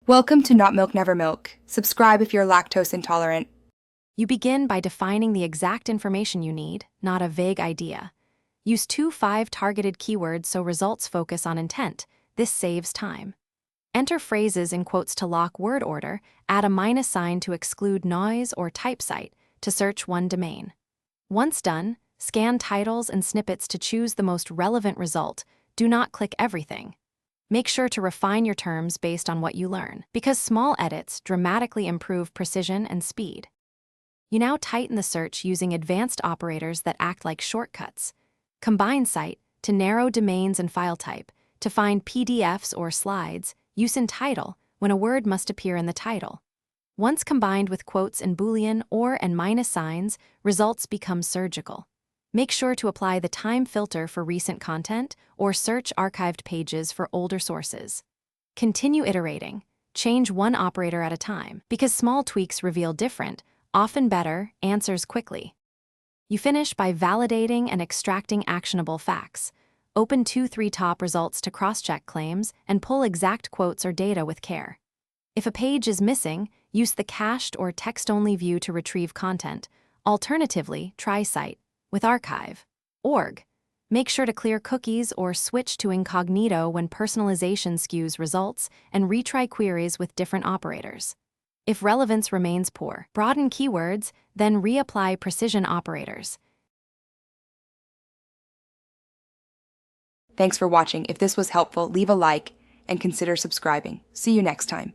Welcome to Not Milk Never Milk. Subscribe if you're lactose intolerant. You begin by defining the exact information you need, not a vague idea. Use 2-5 targeted keywords so results focus on intent. This saves time. Enter phrases in quotes to lock word order, add a minus sign to exclude noise or type site to search one domain. Once done, scan titles and snippets to choose the most relevant result. Do not click everything. Make sure to refine your terms based on what you learn, because small edits dramatically improve precision and speed. You now tighten the search using advanced operators that act like shortcuts. Combine site to narrow domains and file type, to find PDFs or slides, use in title when a word must appear in the title. Once combined with quotes and Boolean or and minus signs, results become surgical. Make sure to apply the time filter for recent content or search archived pages for older sources. Continue iterating. Change one operator at a time, because small tweaks reveal different, often better, answers quickly. You finish by validating and extracting actionable facts. Open 2-3 top results to cross-check claims and pull exact quotes or data with care. If a page is missing, use the cached or text-only view to retrieve content. Alternatively, try site with archive.org. Make sure to clear cookies or switch to incognito when personalization skews results, and retry queries with different operators. If relevance remains poor, broaden keywords, then reapply precision operators. Thanks for watching. If this was helpful, leave a like and consider subscribing. See you next time.